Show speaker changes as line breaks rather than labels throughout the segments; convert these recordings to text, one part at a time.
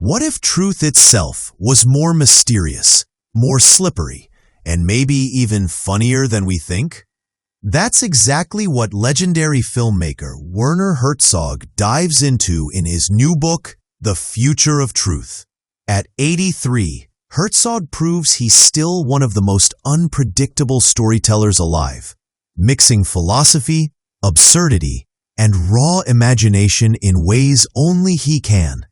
What if truth itself was more mysterious, more slippery, and maybe even funnier than we think? That's exactly what legendary filmmaker Werner Herzog dives into in his new book, The Future of Truth. At 83, Herzog proves he's still one of the most unpredictable storytellers alive, mixing philosophy, absurdity, and raw imagination in ways only he can.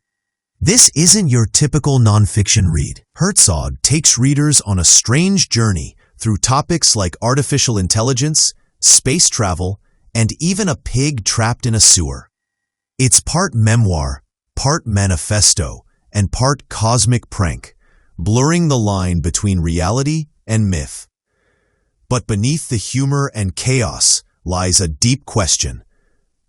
This isn't your typical nonfiction read. Herzog takes readers on a strange journey through topics like artificial intelligence, space travel, and even a pig trapped in a sewer. It's part memoir, part manifesto, and part cosmic prank, blurring the line between reality and myth. But beneath the humor and chaos lies a deep question.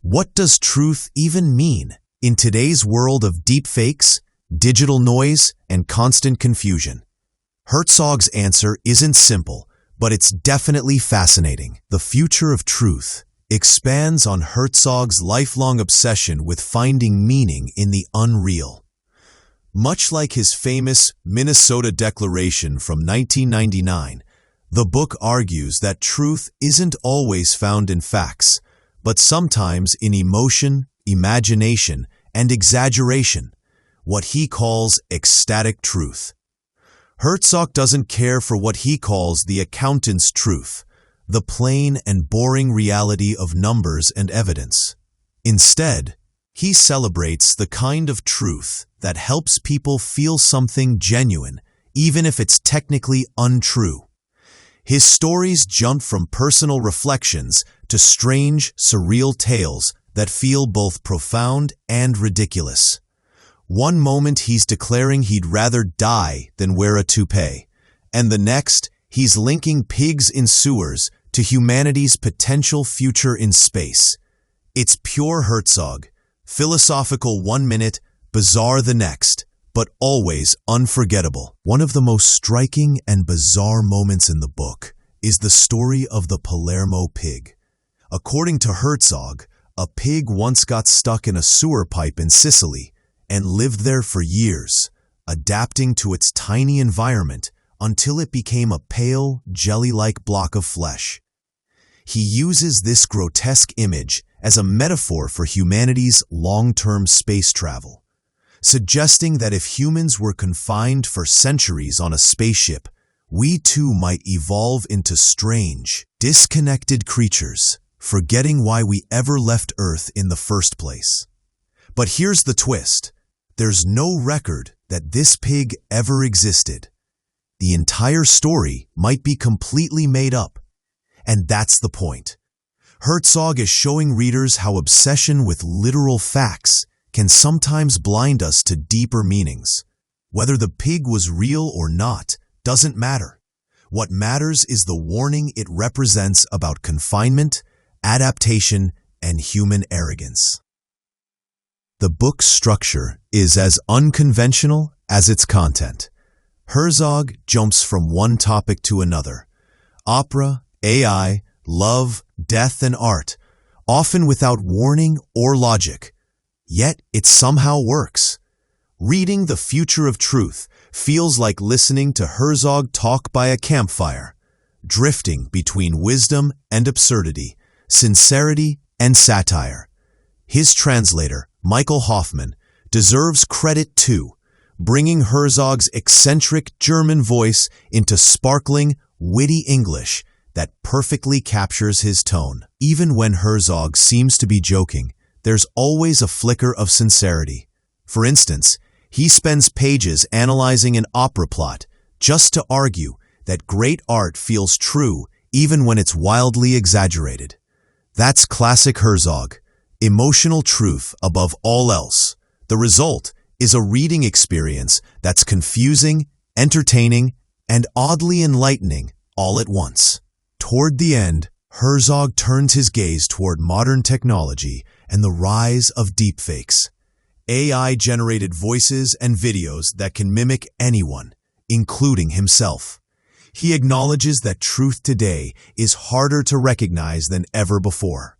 What does truth even mean in today's world of deepfakes, digital noise, and constant confusion? Herzog's answer isn't simple, but it's definitely fascinating. The Future of Truth expands on Herzog's lifelong obsession with finding meaning in the unreal. Much like his famous Minnesota Declaration from 1999, the book argues that truth isn't always found in facts, but sometimes in emotion, imagination, and exaggeration, what he calls ecstatic truth. Herzog doesn't care for what he calls the accountant's truth, the plain and boring reality of numbers and evidence. Instead, he celebrates the kind of truth that helps people feel something genuine, even if it's technically untrue. His stories jump from personal reflections to strange, surreal tales that feel both profound and ridiculous. One moment he's declaring he'd rather die than wear a toupee, and the next he's linking pigs in sewers to humanity's potential future in space. It's pure Herzog, philosophical one minute, bizarre the next, but always unforgettable. One of the most striking and bizarre moments in the book is the story of the Palermo pig. According to Herzog, a pig once got stuck in a sewer pipe in Sicily and lived there for years, adapting to its tiny environment until it became a pale, jelly-like block of flesh. He uses this grotesque image as a metaphor for humanity's long-term space travel, suggesting that if humans were confined for centuries on a spaceship, we too might evolve into strange, disconnected creatures, forgetting why we ever left Earth in the first place. But here's the twist. There's no record that this pig ever existed. The entire story might be completely made up. And that's the point. Herzog is showing readers how obsession with literal facts can sometimes blind us to deeper meanings. Whether the pig was real or not doesn't matter. What matters is the warning it represents about confinement, adaptation, and human arrogance. The book's structure is as unconventional as its content. Herzog jumps from one topic to another. Opera, AI, love, death, and art, often without warning or logic. Yet it somehow works. Reading The Future of Truth feels like listening to Herzog talk by a campfire, drifting between wisdom and absurdity, sincerity and satire. His translator, Michael Hoffman, deserves credit too, bringing Herzog's eccentric German voice into sparkling, witty English that perfectly captures his tone. Even when Herzog seems to be joking, there's always a flicker of sincerity. For instance, he spends pages analyzing an opera plot just to argue that great art feels true even when it's wildly exaggerated. That's classic Herzog. Emotional truth above all else. The result is a reading experience that's confusing, entertaining, and oddly enlightening all at once. Toward the end, Herzog turns his gaze toward modern technology and the rise of deepfakes, AI-generated voices and videos that can mimic anyone, including himself. He acknowledges that truth today is harder to recognize than ever before.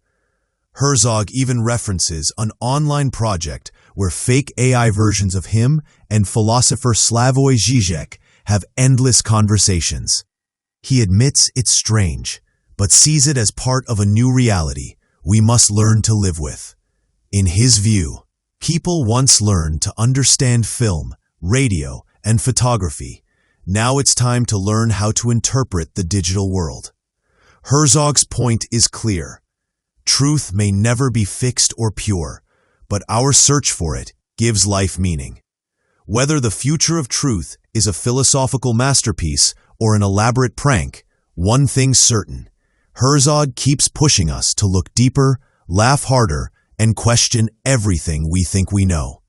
Herzog even references an online project where fake AI versions of him and philosopher Slavoj Žižek have endless conversations. He admits it's strange, but sees it as part of a new reality we must learn to live with. In his view, people once learned to understand film, radio, and photography. Now it's time to learn how to interpret the digital world. Herzog's point is clear. Truth may never be fixed or pure, but our search for it gives life meaning. Whether the future of truth is a philosophical masterpiece or an elaborate prank, one thing's certain: Herzog keeps pushing us to look deeper, laugh harder, and question everything we think we know.